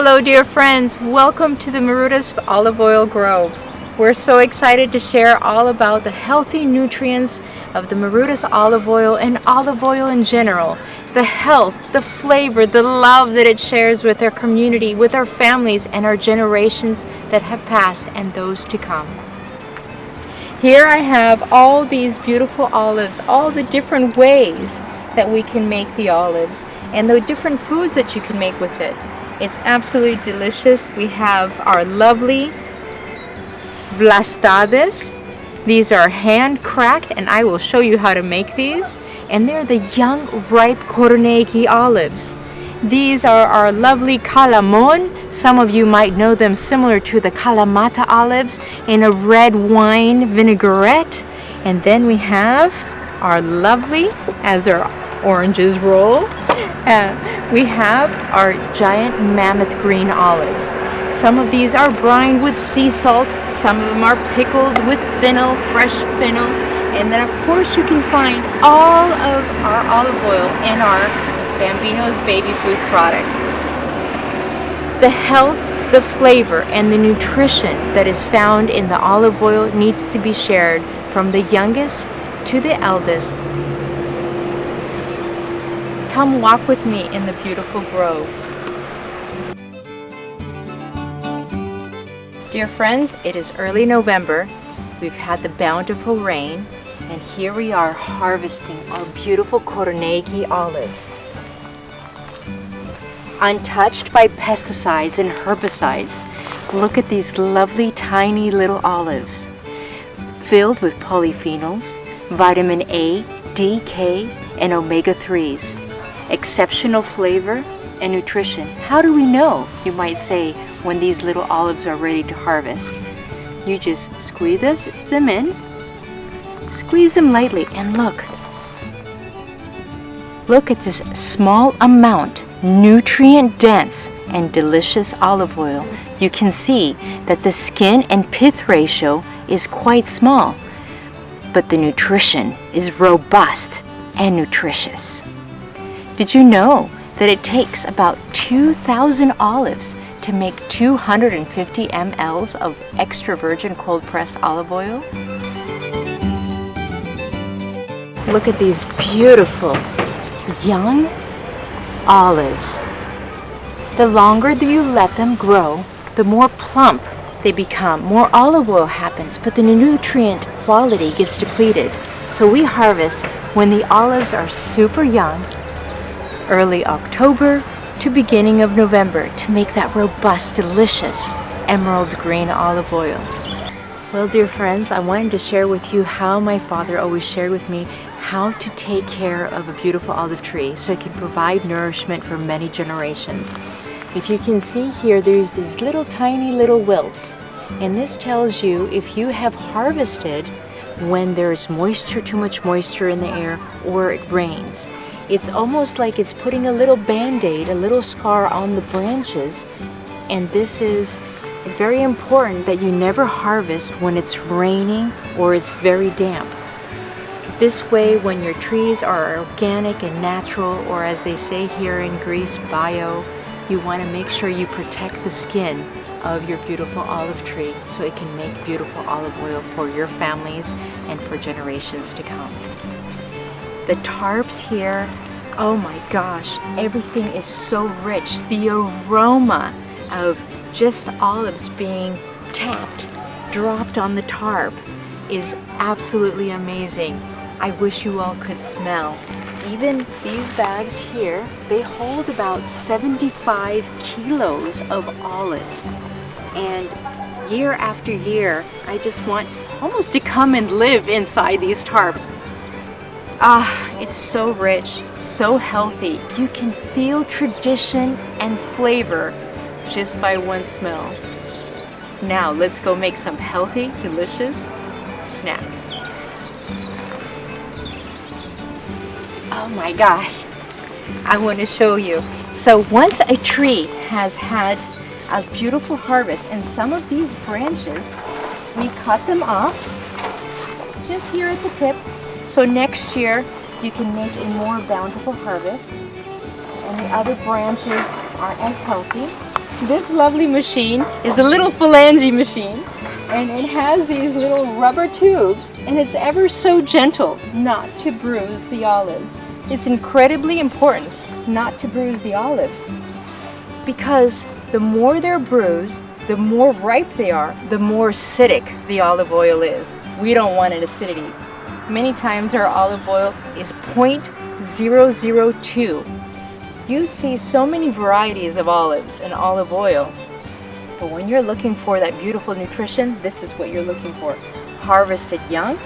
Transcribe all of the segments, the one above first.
Hello dear friends, welcome to the Maroudas Olive Oil Grove. We're so excited to share all about the healthy nutrients of the Maroudas olive oil and olive oil in general. The health, the flavor, the love that it shares with our community, with our families and our generations that have passed and those to come. Here I have all these beautiful olives, all the different ways that we can make the olives and the different foods that you can make with it. It's absolutely delicious. We have our lovely vlastades. These are hand cracked and I will show you how to make these. And they're the young ripe Coronegi olives. These are our lovely calamon. Some of you might know them similar to the Kalamata olives in a red wine vinaigrette. And then we have our lovely, as our oranges roll, we have our giant mammoth green olives. Some of these are brined with sea salt, some of them are pickled with fennel, fresh fennel, and then of course you can find all of our olive oil in our Bambino's baby food products. The health, the flavor, and the nutrition that is found in the olive oil needs to be shared from the youngest to the eldest. Come walk with me in the beautiful grove. Dear friends, it is early November. We've had the bountiful rain, and here we are harvesting our beautiful Coronegi olives. Untouched by pesticides and herbicides, look at these lovely tiny little olives, filled with polyphenols, vitamin A, D, K, and omega-3s. Exceptional flavor and nutrition. How do we know, you might say, when these little olives are ready to harvest? You just squeeze them in, squeeze them lightly, and look. Look at this small amount, nutrient dense and delicious olive oil. You can see that the skin and pith ratio is quite small, but the nutrition is robust and nutritious. Did you know that it takes about 2,000 olives to make 250 mLs of extra virgin cold pressed olive oil? Look at these beautiful young olives. The longer that you let them grow, the more plump they become, more olive oil happens, but the nutrient quality gets depleted. So we harvest when the olives are super young, early October to beginning of November, to make that robust, delicious emerald green olive oil. Well, dear friends, I wanted to share with you how my father always shared with me how to take care of a beautiful olive tree so it can provide nourishment for many generations. If you can see here, there's these little tiny little wilts, and this tells you if you have harvested when there's moisture, too much moisture in the air, or it rains. It's almost like it's putting a little band-aid, a little scar on the branches, and this is very important that you never harvest when it's raining or it's very damp. This way, when your trees are organic and natural, or as they say here in Greece, bio, you want to make sure you protect the skin of your beautiful olive tree so it can make beautiful olive oil for your families and for generations to come. The tarps here, oh my gosh, everything is so rich. The aroma of just olives being tapped, dropped on the tarp is absolutely amazing. I wish you all could smell. Even these bags here, they hold about 75 kilos of olives. And year after year, I just want almost to come and live inside these tarps. It's so rich, so healthy. You can feel tradition and flavor just by one smell. Now let's go make some healthy, delicious snacks. Oh my gosh, I want to show you. So once a tree has had a beautiful harvest, and some of these branches, we cut them off just here at the tip. So next year, you can make a more bountiful harvest, and the other branches are as healthy. This lovely machine is the little phalange machine, and it has these little rubber tubes, and it's ever so gentle not to bruise the olives. It's incredibly important not to bruise the olives, because the more they're bruised, the more ripe they are, the more acidic the olive oil is. We don't want an acidity. Many times our olive oil is 0.002. You see so many varieties of olives and olive oil, but when you're looking for that beautiful nutrition, this is what you're looking for. Harvested young,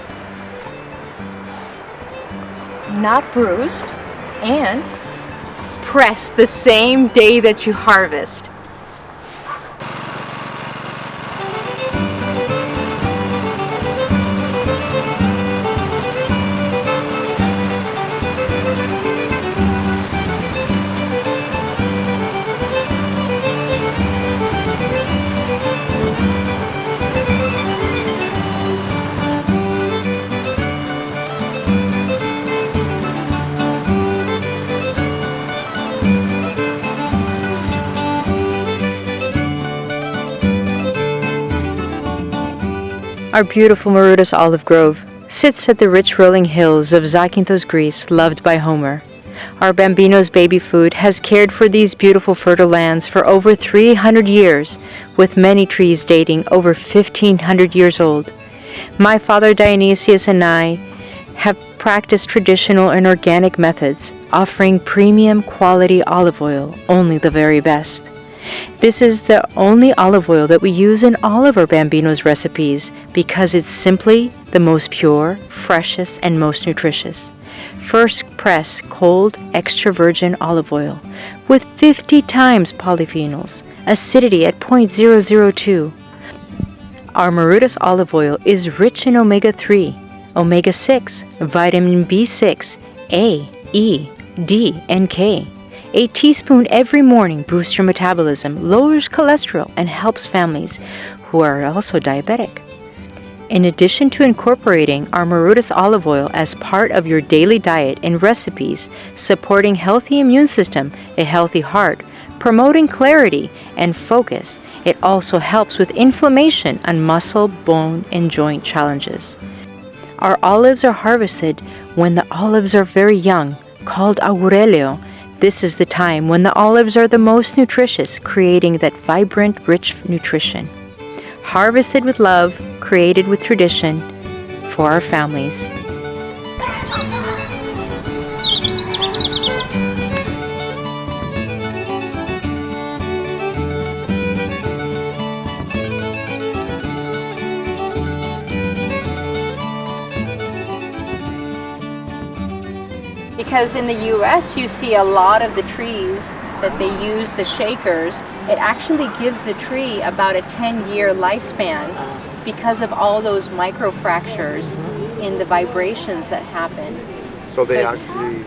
not bruised, and pressed the same day that you harvest. Our beautiful Maroudas olive grove sits at the rich rolling hills of Zakynthos, Greece, loved by Homer. Our Bambino's baby food has cared for these beautiful fertile lands for over 300 years, with many trees dating over 1,500 years old. My father Dionysius and I have practiced traditional and organic methods, offering premium quality olive oil, only the very best. This is the only olive oil that we use in all of our Bambino's recipes because it's simply the most pure, freshest, and most nutritious. First press cold extra virgin olive oil with 50 times polyphenols, acidity at 0.002. Our Maroudas olive oil is rich in omega-3, omega-6, vitamin B6, A, E, D, and K. A teaspoon every morning boosts your metabolism, lowers cholesterol, and helps families who are also diabetic. In addition to incorporating our Maroudas olive oil as part of your daily diet and recipes, supporting healthy immune system, a healthy heart, promoting clarity and focus, it also helps with inflammation and muscle, bone, and joint challenges. Our olives are harvested when the olives are very young, called aurelio. This is the time when the olives are the most nutritious, creating that vibrant, rich nutrition. Harvested with love, created with tradition, for our families. Because in the US you see a lot of the trees that they use the shakers, it actually gives the tree about a 10-year lifespan because of all those microfractures in the vibrations that happen. So they actually,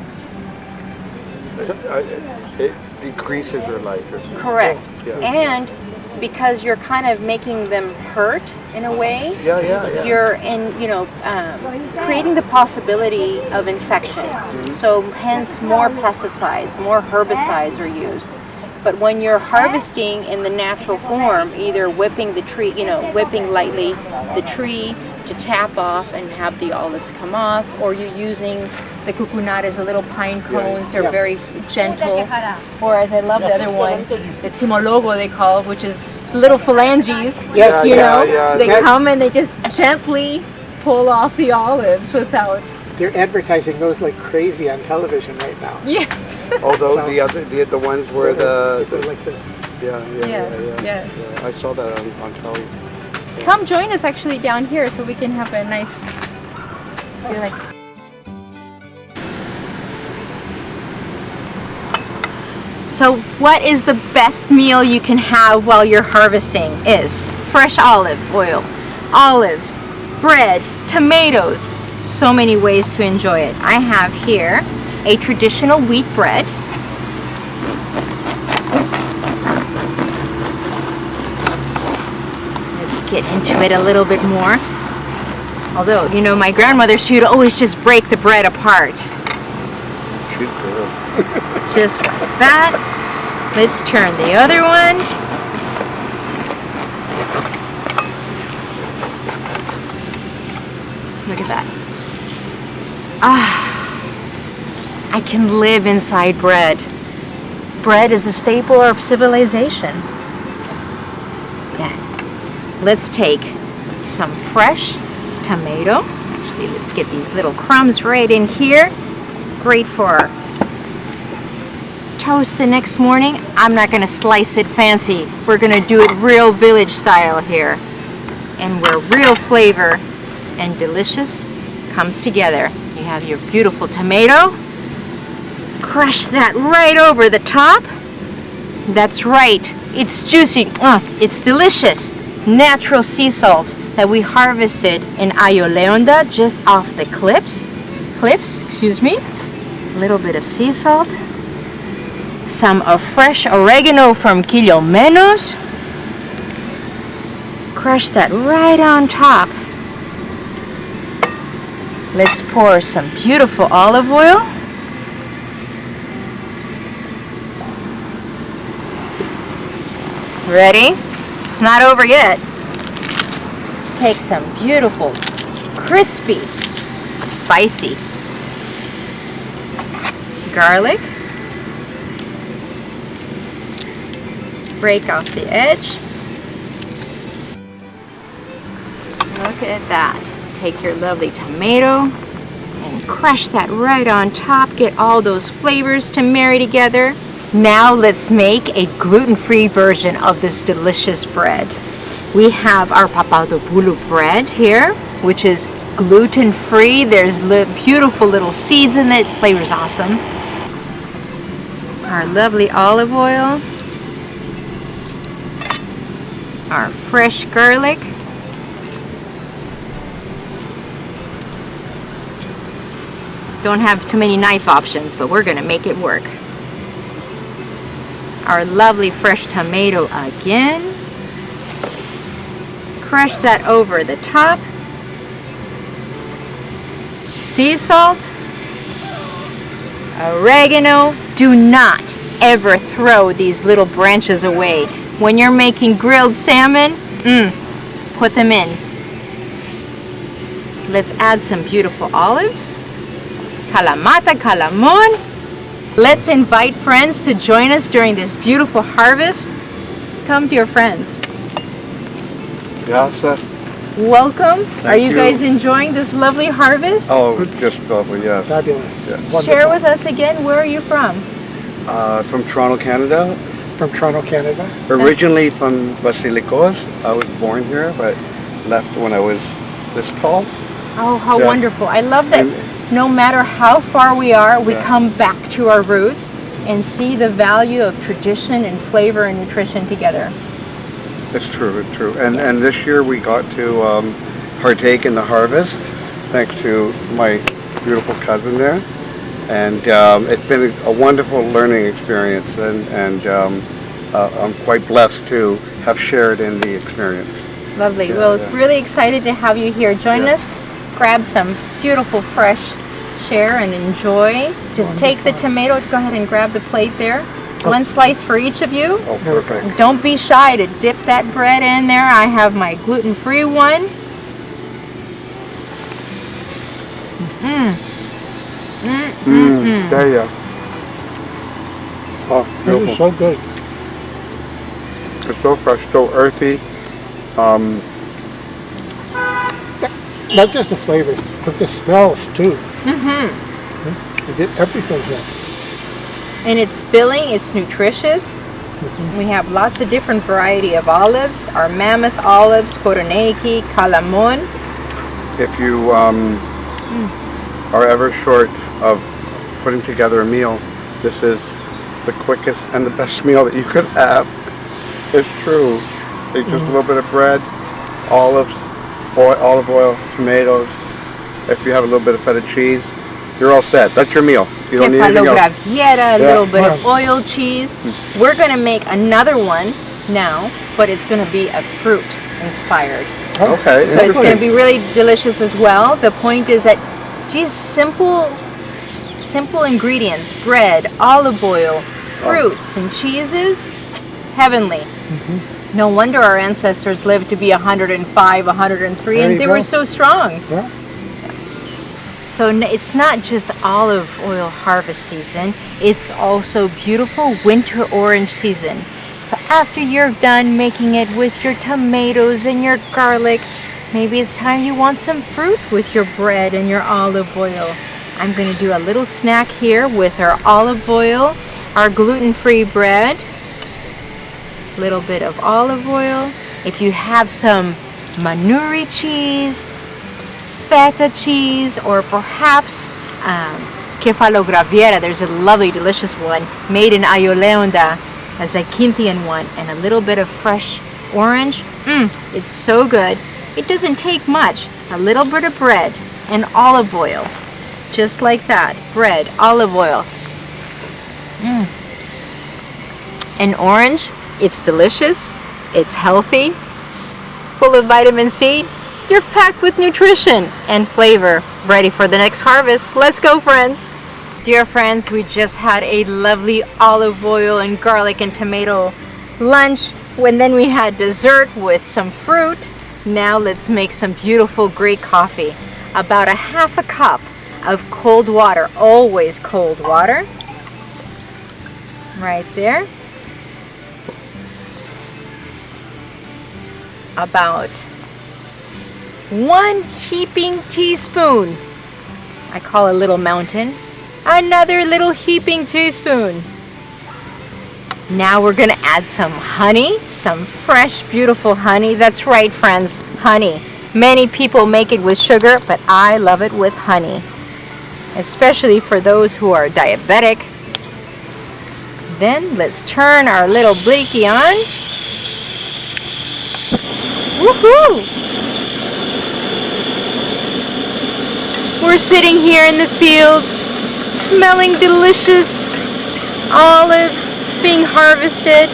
it decreases their life or something. Correct. Yeah. And because you're kind of making them hurt in a way, you're creating the possibility of infection. So hence more pesticides, more herbicides are used. But when you're harvesting in the natural form, either whipping the tree, whipping lightly the tree to tap off and have the olives come off, or you're using the cucunares, the little pine cones, they're very gentle. Or as I love the other one, the timologo they call, which is little phalanges, they come and they just gently pull off the olives without... They're advertising those like crazy on television right now. Yes. Although the ones where they're like this. Yeah. I saw that on television. Come join us actually down here so we can have a nice, So what is the best meal you can have while you're harvesting is fresh olive oil, olives, bread, tomatoes, so many ways to enjoy it. I have here a traditional wheat bread. Get into it a little bit more. Although, my grandmother, she would always just break the bread apart. Good girl. Just like that. Let's turn the other one. Look at that. Ah, I can live inside bread. Bread is the staple of civilization. Yeah. Let's take some fresh tomato. Actually, let's get these little crumbs right in here. Great for toast the next morning. I'm not going to slice it fancy. We're going to do it real village style here. And where real flavor and delicious comes together. You have your beautiful tomato. Crush that right over the top. That's right. It's juicy. It's delicious. Natural sea salt that we harvested in Ayo Leonda, just off the cliffs. Excuse me. A little bit of sea salt. Some of fresh oregano from Kilomenos. Crush that right on top. Let's pour some beautiful olive oil. Ready? It's not over yet. Take some beautiful, crispy, spicy garlic. Break off the edge. Look at that. Take your lovely tomato and crush that right on top. Get all those flavors to marry together. Now let's make a gluten-free version of this delicious bread. We have our papadopoulos bread here, which is gluten-free. There's beautiful little seeds in it. Flavor's awesome. Our lovely olive oil. Our fresh garlic. Don't have too many knife options, but we're gonna make it work. Our lovely fresh tomato again. Crush that over the top. Sea salt. Oregano. Do not ever throw these little branches away. When you're making grilled salmon, put them in. Let's add some beautiful olives. Kalamata, kalamon. Let's invite friends to join us during this beautiful harvest. Come, dear friends. Yes, Welcome. Are you you. guys enjoying this lovely harvest? oh, just lovely, yes. Fabulous. Yeah. Wonderful. Share with us again, where are you from? From Toronto, Canada. From Toronto, Canada. Originally from Basilicos. I was born here, but left when I was this tall. Oh, how Yeah. wonderful. I love that And- no matter how far we are, we Yeah. come back to our roots and see the value of tradition and flavor and nutrition together. It's true, it's true. And this year we got to partake in the harvest, thanks to my beautiful cousin there. And it's been a wonderful learning experience, and I'm quite blessed to have shared in the experience. Lovely. Yeah, Well, yeah. really excited to have you here. Join Yeah. us. Grab some beautiful fresh, share and enjoy. Just take the tomato. Go ahead and grab the plate there. One slice for each of you. Oh, perfect. Don't be shy to dip that bread in there. I have my gluten-free one. There you go. Oh, This is beautiful. so good. It's so fresh, so earthy. Not just the flavors, but the smells too. You get everything here. And it's filling, it's nutritious. We have lots of different variety of olives. Our mammoth olives, Koroneiki, Kalamon. If you are ever short of putting together a meal, this is the quickest and the best meal that you could have. It's true. It's just a little bit of bread, olives, olive oil, tomatoes. If you have a little bit of feta cheese, you're all set. That's your meal. You don't need anything else. Kefalograviera, a little bit of oil cheese. We're going to make another one now, but it's going to be a fruit inspired. Okay, So it's going to interesting. be really delicious as well. The point is that, geez, simple ingredients, bread, olive oil, fruits, and cheeses, heavenly. No wonder our ancestors lived to be 105, 103, There and you they go. were so strong. Yeah. So it's not just olive oil harvest season, it's also beautiful winter orange season. So after you're done making it with your tomatoes and your garlic, maybe it's time you want some fruit with your bread and your olive oil. I'm going to do a little snack here with our olive oil, our gluten-free bread, a little bit of olive oil. If you have some manuri cheese, feta cheese, or perhaps kefalograviera, there's a lovely, delicious one made in Ayoleonda, a Zaquintian one, and a little bit of fresh orange. It's so good. It doesn't take much. A little bit of bread and olive oil. Just like that. Bread, olive oil. And orange, it's delicious. It's healthy. Full of vitamin C. You're packed with nutrition and flavor. Ready for the next harvest. Let's go, friends. Dear friends, we just had a lovely olive oil and garlic and tomato lunch. And then we had dessert with some fruit. Now let's make some beautiful great coffee. About a half a cup of cold water, always cold water, right there. About 1 heaping teaspoon, I call a little mountain, another little heaping teaspoon. Now we're gonna add some honey, some fresh, beautiful honey. That's right, friends, honey. Many people make it with sugar, but I love it with honey, especially for those who are diabetic. Then let's turn our little blinky on. Woohoo! We're sitting here in the fields, smelling delicious olives being harvested,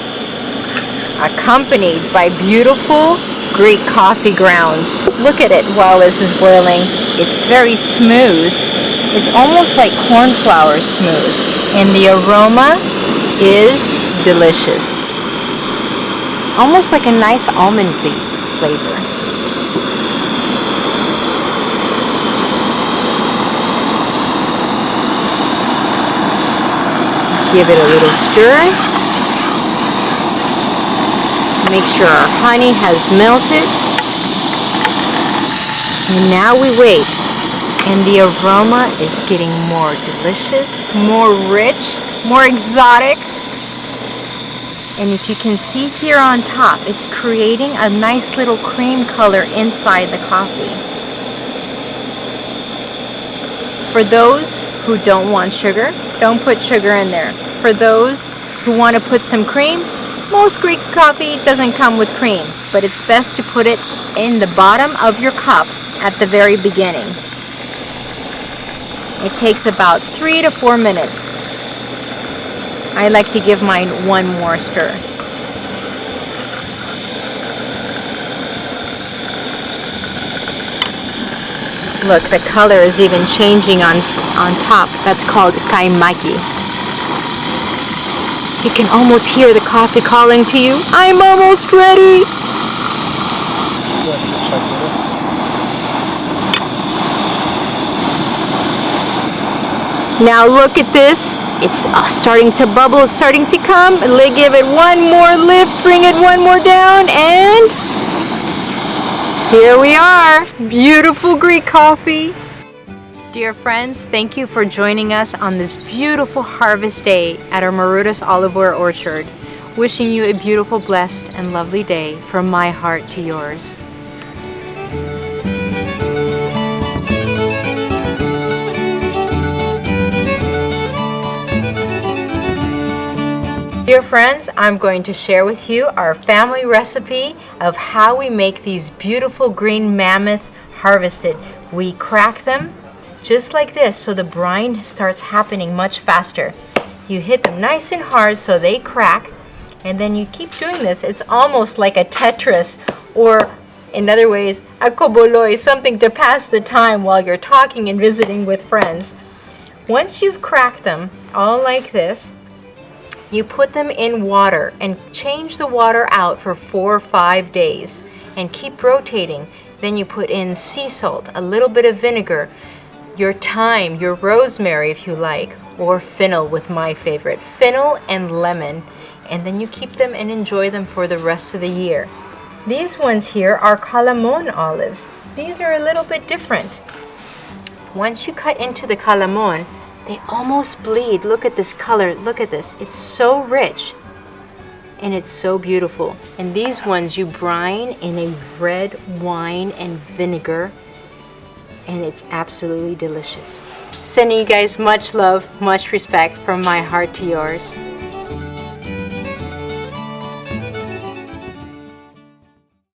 accompanied by beautiful Greek coffee grounds. Look at it while this is boiling. It's very smooth. It's almost like corn flour smooth, and the aroma is delicious. Almost like a nice almond flavor. Give it a little stir. Make sure our honey has melted. And now we wait. And the aroma is getting more delicious, more rich, more exotic. And if you can see here on top, it's creating a nice little cream color inside the coffee. For those who don't want sugar, don't put sugar in there. For those who want to put some cream, most Greek coffee doesn't come with cream, but it's best to put it in the bottom of your cup at the very beginning. It takes about 3 to 4 minutes. I like to give mine one more stir. Look, the color is even changing on top. That's called kaimaki. You can almost hear the coffee calling to you. I'm almost ready. Now look at this. It's starting to bubble, it's starting to come. Give it one more lift, bring it one more down, and here we are. Beautiful Greek coffee. Dear friends, thank you for joining us on this beautiful harvest day at our Maroudas olive oil orchard. Wishing you a beautiful, blessed, and lovely day from my heart to yours. Dear friends, I'm going to share with you our family recipe of how we make these beautiful green mammoth harvested. We crack them just like this so the brine starts happening much faster. You hit them nice and hard so they crack, and then you keep doing this. It's almost like a Tetris, or in other ways, a koboloi, something to pass the time while you're talking and visiting with friends. Once you've cracked them all like this, you put them in water and change the water out for 4 or 5 days and keep rotating. Then you put in sea salt, a little bit of vinegar, your thyme, your rosemary if you like, or fennel with my favorite, fennel and lemon, and then you keep them and enjoy them for the rest of the year. These ones here are calamon olives. These are a little bit different. Once you cut into the calamon, they almost bleed. Look at this color, look at this. It's so rich and it's so beautiful. And these ones you brine in a red wine and vinegar, and it's absolutely delicious. Sending you guys much love, much respect from my heart to yours.